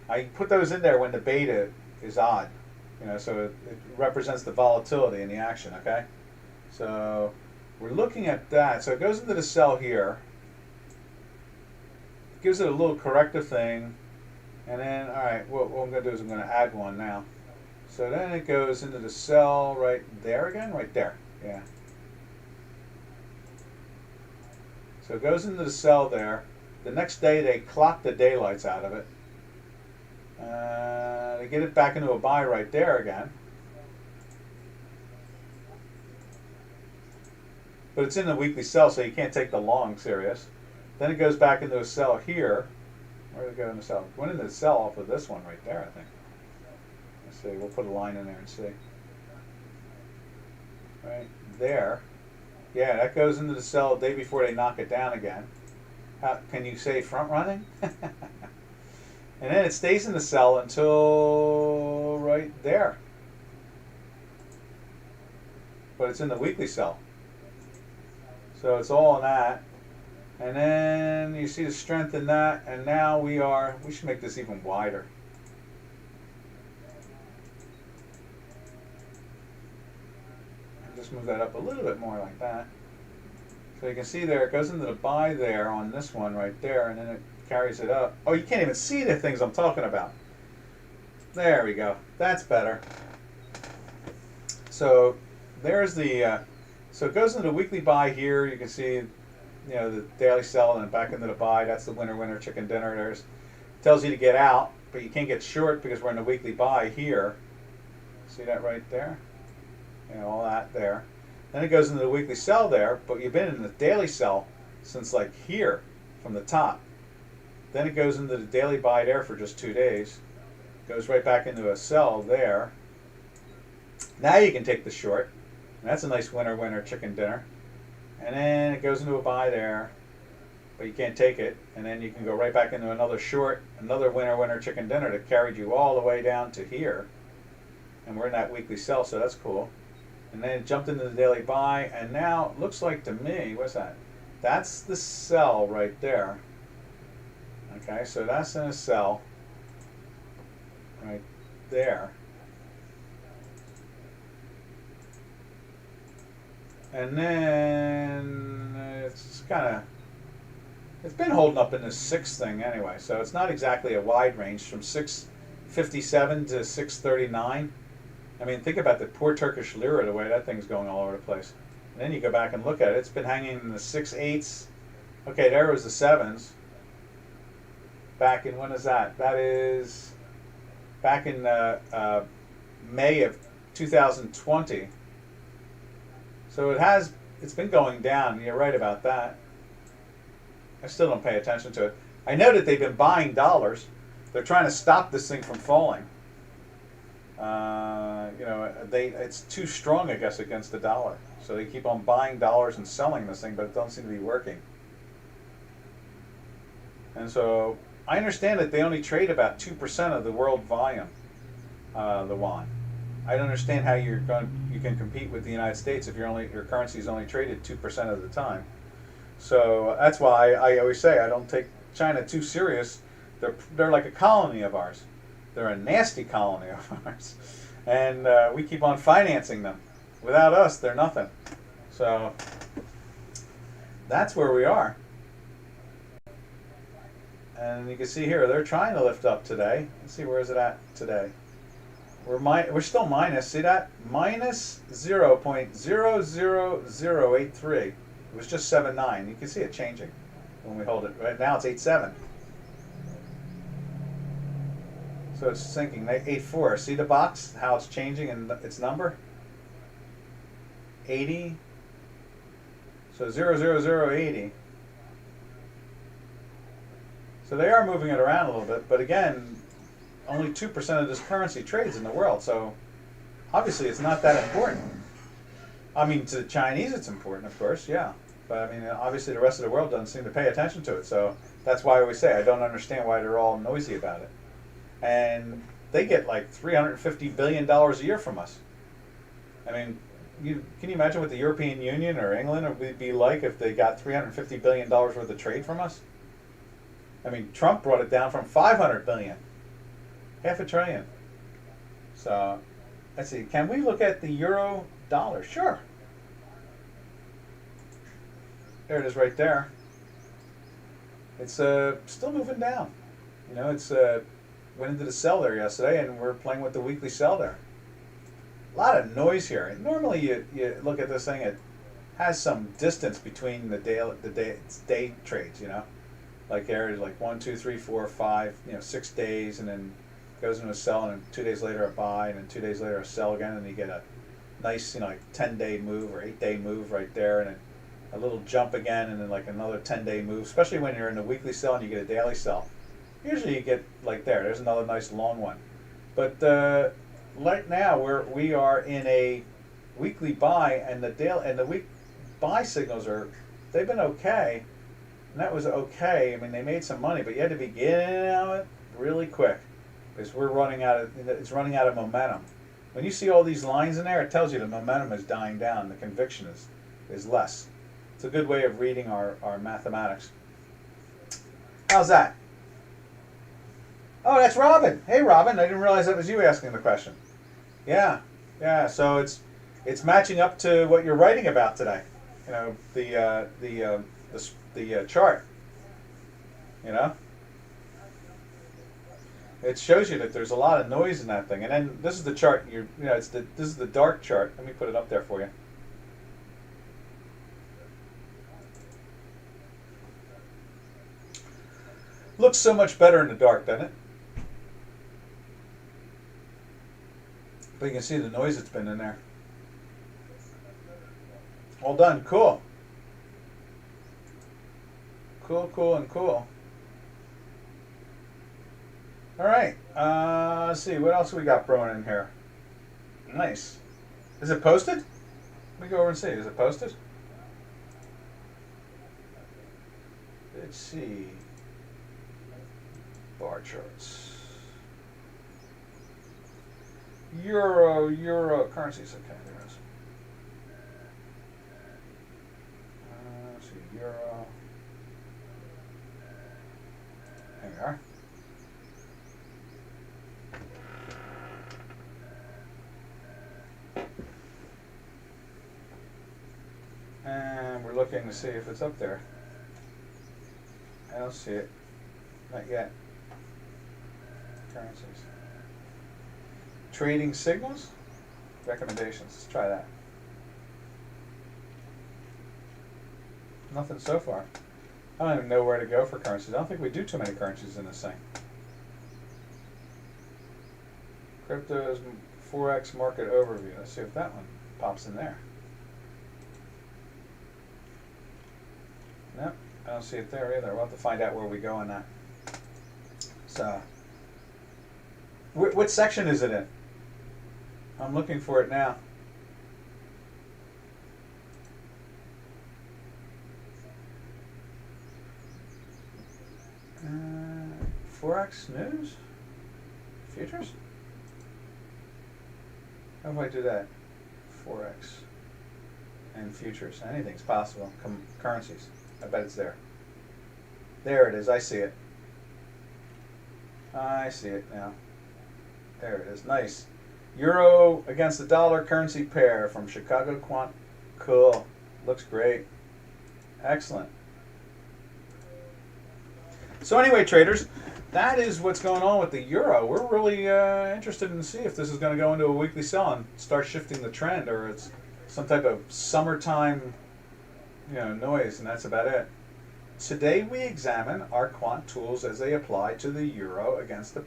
I put those in there when the beta is odd. You know, so it represents the volatility in the action, okay? So we're looking at that. So it goes into the sell here. Gives it a little corrective thing. And then, all right, what I'm going to do is I'm going to add one now. So then it goes into the sell right there again, right there. Yeah. So it goes into the sell there. The next day they clock the daylights out of it. They get it back into a buy right there again. but it's in the weekly sell, so you can't take the long serious. Then it goes back into a sell here. Where did it go in the sell? It went into the sell off of this one right there, I think. Let's see. We'll put a line in there and see. Right there. Yeah, that goes into the sell the day before they knock it down again. How can you say front running? And then it stays in the sell until right there. But it's in the weekly sell. So it's all in that. And then you see the strength in that. And now we should make this even wider. And just move that up a little bit more like that. So you can see there, it goes into the buy there on this one right there, and then it carries it up. Oh, you can't even see the things I'm talking about. There we go. That's better. So there's the, so it goes into the weekly buy here. You can see, you know, the daily sell and then back into the buy. That's the winner chicken dinner. There's, tells you to get out, but you can't get short because we're in the weekly buy here. See that right there? You know, all that there. Then it goes into the weekly sell there, but you've been in the daily sell since like here from the top. Then it goes into the daily buy there for just 2 days. Goes right back into a sell there. Now you can take the short. And that's a nice winner chicken dinner. And then it goes into a buy there, but you can't take it. And then you can go right back into another short, another winner chicken dinner that carried you all the way down to here. And we're in that weekly sell, so that's cool. And then it jumped into the daily buy, and now it looks like to me, what's that? That's the sell right there. Okay, so that's in a sell right there. And then it's kind of, it's been holding up in this 6 thing anyway, so it's not exactly a wide range from 657 to 639. I mean, think about the poor Turkish lira, the way that thing's going all over the place. And then you go back and look at it. It's been hanging in the 6/8s. Okay, there was the 7s. Back in, when is that? That is back in May of 2020. So it's been going down. You're right about that. I still don't pay attention to it. I know that they've been buying dollars. They're trying to stop this thing from falling. You know, it's too strong, I guess, against the dollar. So they keep on buying dollars and selling this thing, but it doesn't seem to be working. And so I understand that they only trade about 2% of the world volume, the yuan. I don't understand how you can compete with the United States if your currency is only traded 2% of the time. So that's why I always say I don't take China too serious. They're like a colony of ours. They're a nasty colony of ours. And we keep on financing them. Without us, they're nothing. So that's where we are. And you can see here, they're trying to lift up today. Let's see, where is it at today? We're still minus. See that? Minus 0.00083. It was just 7.9. You can see it changing when we hold it. Right now it's 8.7. So it's sinking. 8.4. See the box? How it's changing in its number? 80. So 0.00080. So they are moving it around a little bit, but again, only 2% of this currency trades in the world. So obviously it's not that important. I mean, to the Chinese it's important, of course, yeah. But I mean, obviously the rest of the world doesn't seem to pay attention to it. So that's why I always say I don't understand why they're all noisy about it. And they get like $350 billion a year from us. I mean, can you imagine what the European Union or England would be like if they got $350 billion worth of trade from us? I mean, Trump brought it down from 500 billion, half a trillion. So, let's see. Can we look at the euro dollar? Sure. There it is, right there. It's still moving down. You know, it's went into the sell there yesterday, and we're playing with the weekly sell there. A lot of noise here. And normally, you look at this thing; it has some distance between the day trades. You know. Like there is like 1, 2, 3, 4, 5, 6 days, and then goes into a sell, and then 2 days later a buy, and then 2 days later a sell again, and you get a nice, like 10-day move or 8-day move right there, and it a little jump again, and then like another 10-day move, especially when you're in a weekly sell and you get a daily sell. Usually you get like there's another nice long one. But right now we are in a weekly buy, and the week buy signals they've been okay, and that was okay. I mean, they made some money, but you had to be getting out really quick because it's running out of momentum. When you see all these lines in there, it tells you the momentum is dying down, the conviction is less. It's a good way of reading our mathematics. How's that? Oh, that's Robin. Hey, Robin. I didn't realize that was you asking the question. Yeah, yeah. So it's matching up to what you're writing about today. You know, the chart. You know, it shows you that there's a lot of noise in that thing. And then this is the chart. This is the dark chart. Let me put it up there for you. Looks so much better in the dark, doesn't it? But you can see the noise that's been in there. All done. Cool. Cool and cool. All right. Let's see. What else we got brewing in here? Nice. Is it posted? Let me go over and see. Is it posted? Let's see. Bar charts. Euro currencies. Okay, there it is. Let's see, euro. There we are. And we're looking to see if it's up there. I don't see it. Not yet. Currencies. Trading signals? Recommendations. Let's try that. Nothing so far. I don't even know where to go for currencies. I don't think we do too many currencies in this thing. Cryptos Forex market overview. Let's see if that one pops in there. Nope, I don't see it there either. We'll have to find out where we go on that. So, what section is it in? I'm looking for it now. Forex news? Futures? How do I do that? Forex and futures. Anything's possible. Currencies. I bet it's there. There it is. I see it. I see it now. There it is. Nice. Euro against the dollar currency pair from Chicago Quant. Cool. Looks great. Excellent. So anyway, traders, that is what's going on with the euro. We're really interested in see if this is going to go into a weekly sell and start shifting the trend, or it's some type of summertime, noise, and that's about it. Today we examine our quant tools as they apply to the euro against the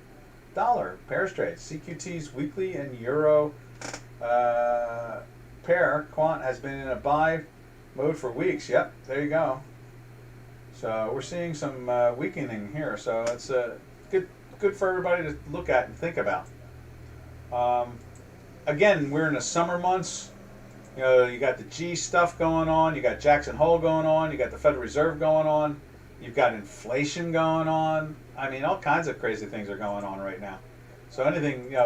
dollar pairs trade. CQT's weekly and euro pair quant has been in a buy mode for weeks. Yep, there you go. So we're seeing some weakening here. So it's good for everybody to look at and think about. Again, we're in the summer months. You got the G stuff going on. You got Jackson Hole going on. You got the Federal Reserve going on. You've got inflation going on. I mean, all kinds of crazy things are going on right now. So anything,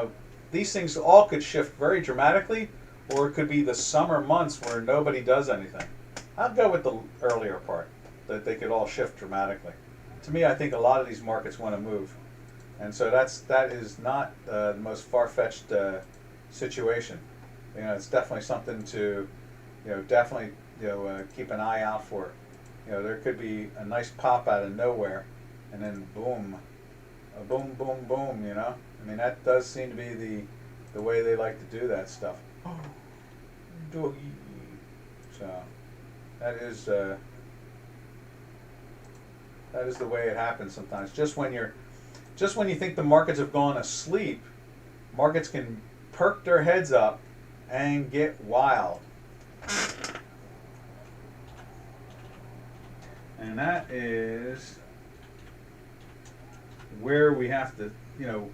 these things all could shift very dramatically, or it could be the summer months where nobody does anything. I'll go with the earlier part, that they could all shift dramatically. To me, I think a lot of these markets want to move, and so that is not the most far-fetched situation. It's definitely something to, keep an eye out for. There could be a nice pop out of nowhere, and then boom, a boom, boom, boom. I mean, that does seem to be the way they like to do that stuff. Doggy. So that is the way it happens sometimes. Just when you think the markets have gone asleep, markets can perk their heads up and get wild. And that is where we have to,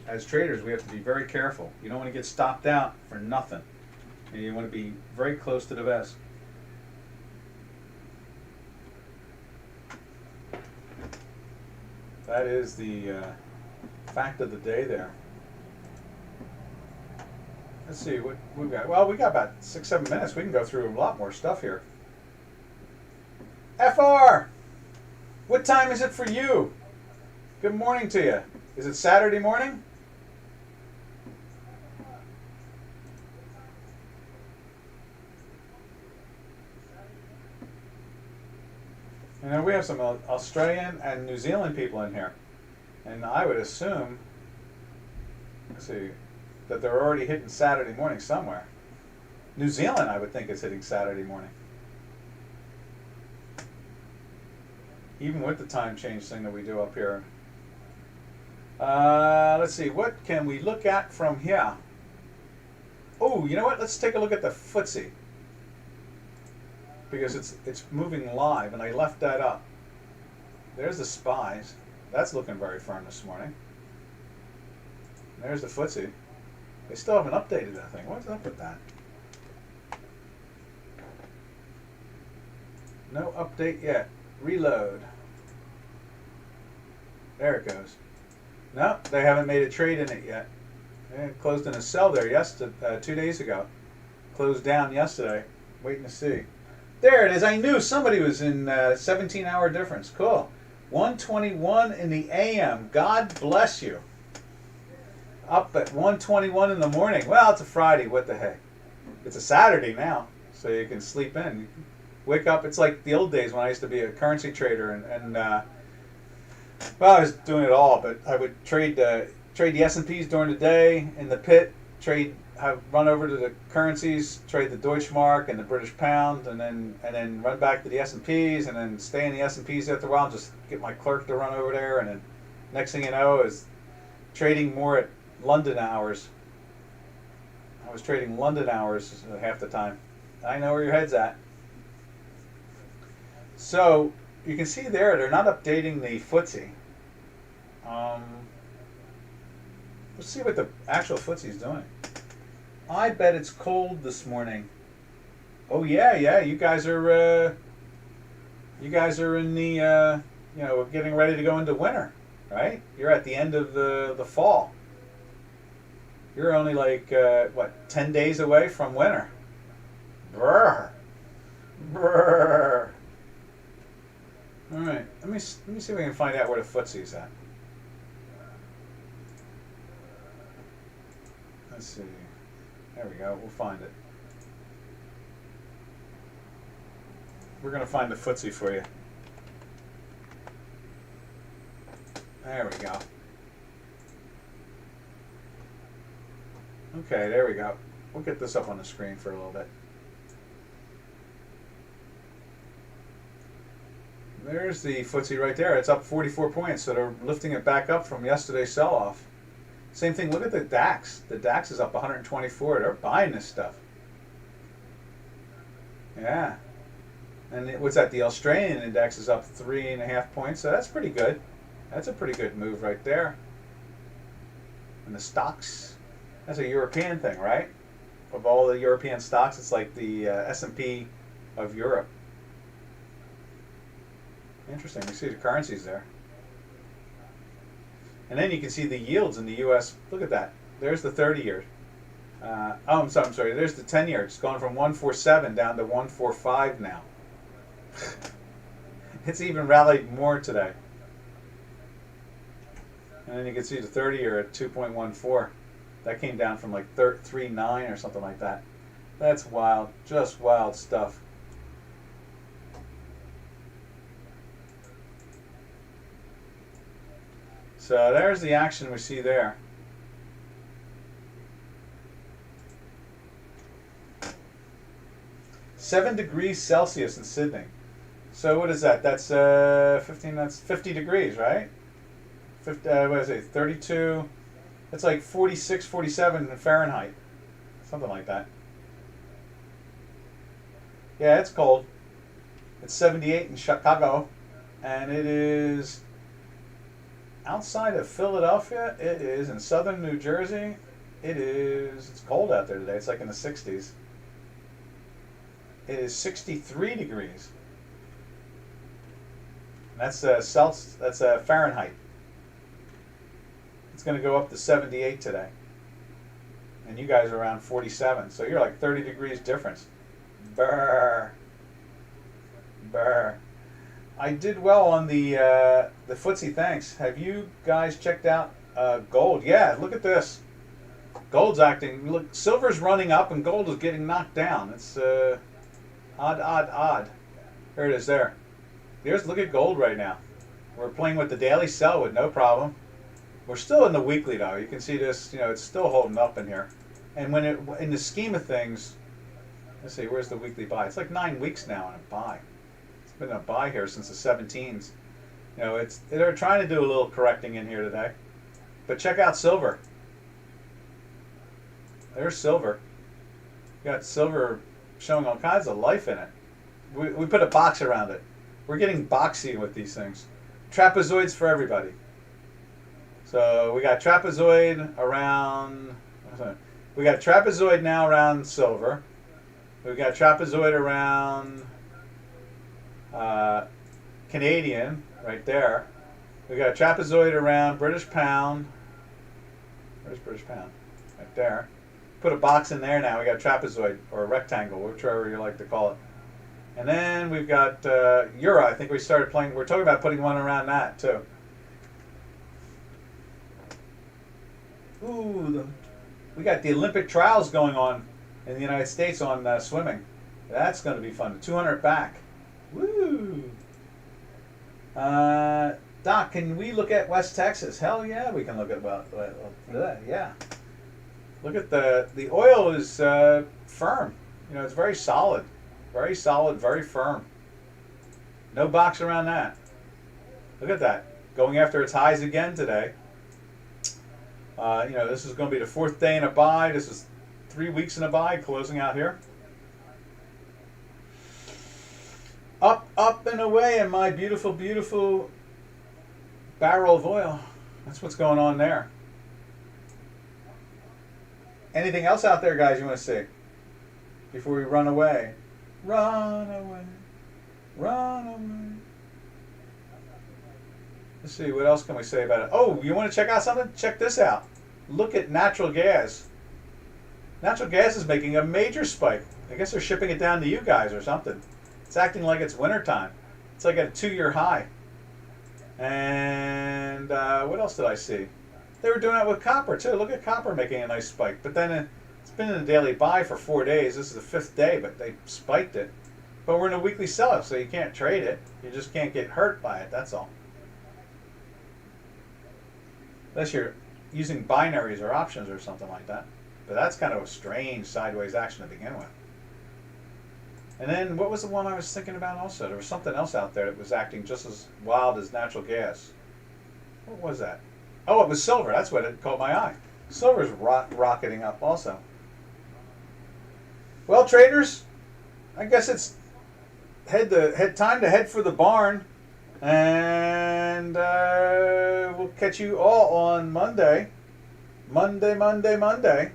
as traders, we have to be very careful. You don't want to get stopped out for nothing. And you want to be very close to the vest. That is the fact of the day there. Let's see what we've got. Well, we got about 6-7 minutes. We can go through a lot more stuff here. FR, what time is it for you? Good morning to you. Is it Saturday morning? We have some Australian and New Zealand people in here. And I would assume, let's see, that they're already hitting Saturday morning somewhere. New Zealand, I would think, is hitting Saturday morning. Even with the time change thing that we do up here. Let's see, what can we look at from here? Oh, you know what? Let's take a look at the FTSE. Because it's moving live, and I left that up. There's the SPYs. That's looking very firm this morning. There's the FTSE. They still haven't updated that thing. What's up with that? No update yet. Reload. There it goes. No, they haven't made a trade in it yet. It closed in a sell there 2 days ago. Closed down yesterday. Waiting to see. There it is. I knew somebody was in 17-hour difference. Cool. 1:21 in the AM. God bless you. Up at 1:21 in the morning. Well, it's a Friday. What the heck? It's a Saturday now, so you can sleep in. Wake up. It's like the old days when I used to be a currency trader, and well, I was doing it all, but I would trade the S&Ps during the day in the pit. Run over to the currencies, trade the Deutschmark and the British pound, and then run back to the S&Ps, and then stay in the S&Ps after a while, and just get my clerk to run over there, and then next thing you know is trading more at London hours. I was trading London hours half the time. I know where your head's at. So you can see there, they're not updating the FTSE. Let's see what the actual FTSE is doing. I bet it's cold this morning. Oh yeah, you guys are in the getting ready to go into winter, right? You're at the end of the fall. You're only like 10 days away from winter. Brr. Brr. All right, let me see if we can find out where the FTSE is at. Let's see. There we go. We'll find it. We're going to find the FTSE for you. There we go. Okay, there we go. We'll get this up on the screen for a little bit. There's the FTSE right there. It's up 44 points, so they're lifting it back up from yesterday's sell-off. Same thing, look at the DAX. The DAX is up 124. They're buying this stuff. Yeah. And what's that? The Australian index is up 3.5 points, so that's pretty good. That's a pretty good move right there. And the stocks, that's a European thing, right? Of all the European stocks, it's like the S&P of Europe. Interesting. You see the currencies there. And then you can see the yields in the U.S. Look at that. There's the 30-year. I'm sorry. There's the 10-year. It's gone from 147 down to 145 now. It's even rallied more today. And then you can see the 30-year at 2.14. That came down from like 3.9 or something like that. That's wild. Just wild stuff. So there's the action we see there. Seven degrees Celsius in Sydney. So what is that? That's 15. That's 50 degrees, right? 50, what is it? 32. That's like 46, 47 in Fahrenheit, something like that. Yeah, it's cold. It's 78 in Chicago. and it is outside of Philadelphia. It is in southern New Jersey. It's cold out there today. It's like in the 60s. It is 63 degrees. And that's Fahrenheit. It's going to go up to 78 today. And you guys are around 47. So you're like 30 degrees difference. Brr. Brr. I did well on the footsie, thanks. Have you guys checked out gold? Yeah, look at this. Gold's acting, look, silver's running up and gold is getting knocked down. It's odd. There it is there. Look at gold right now. We're playing with the daily sell with no problem. We're still in the weekly though. You can see this, it's still holding up in here. And when in the scheme of things, let's see, where's the weekly buy? It's like 9 weeks now on a buy. It's been a buy here since the 17s. They're trying to do a little correcting in here today. But check out silver. There's silver. You got silver showing all kinds of life in it. We put a box around it. We're getting boxy with these things. Trapezoids for everybody. So we got trapezoid around. We got trapezoid now around silver. We've got trapezoid around Canadian right there. We got trapezoid around British pound. Where's British pound? Right there. Put a box in there now. We got trapezoid or a rectangle, whichever you like to call it. And then we've got EUR. I think we started playing. We're talking about putting one around that too. Ooh, we got the Olympic trials going on in the United States on swimming. That's going to be fun. 200 back. Woo! Doc, can we look at West Texas? Hell yeah, we can look at yeah. Look at the oil is firm. It's very solid, very firm. No box around that. Look at that, going after its highs again today. This is going to be the 4th day in a buy. This is 3 weeks in a buy, closing out here. Up and away in my beautiful, beautiful barrel of oil. That's what's going on there. Anything else out there, guys, you want to see before we run away? Run away. Run away. Let's see, what else can we say about it? Oh, you want to check out something? Check this out. Look at natural gas. Natural gas is making a major spike. I guess they're shipping it down to you guys or something. It's acting like it's wintertime. It's like at a 2-year high. And what else did I see? They were doing it with copper too. Look at copper making a nice spike. But then it's been in a daily buy for 4 days. This is the 5th day, but they spiked it. But we're in a weekly sell-off, so you can't trade it. You just can't get hurt by it, that's all. Unless you're using binaries or options or something like that. But that's kind of a strange sideways action to begin with. And then what was the one I was thinking about also? There was something else out there that was acting just as wild as natural gas. What was that? Oh, it was silver. That's what it caught my eye. Silver's rocketing up also. Well, traders, I guess it's time to head for the barn. And we'll catch you all on Monday. Monday.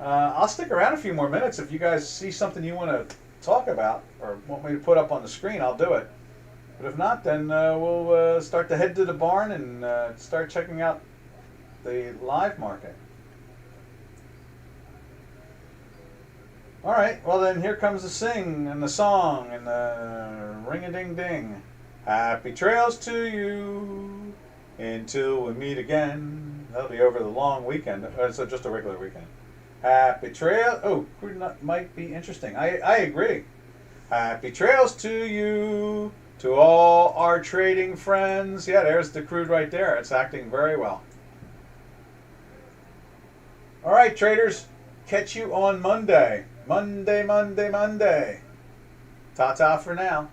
I'll stick around a few more minutes. If you guys see something you want to talk about or want me to put up on the screen, I'll do it. But if not, then we'll start to head to the barn and start checking out the live market. All right, well then here comes the sing and the song and the ring-a-ding-ding. Happy trails to you until we meet again. That'll be over the long weekend. So just a regular weekend. Happy trail. Oh, crude nut might be interesting. I agree. Happy trails to you, to all our trading friends. Yeah, there's the crude right there. It's acting very well. All right, traders. Catch you on Monday. Monday. Ta-ta for now.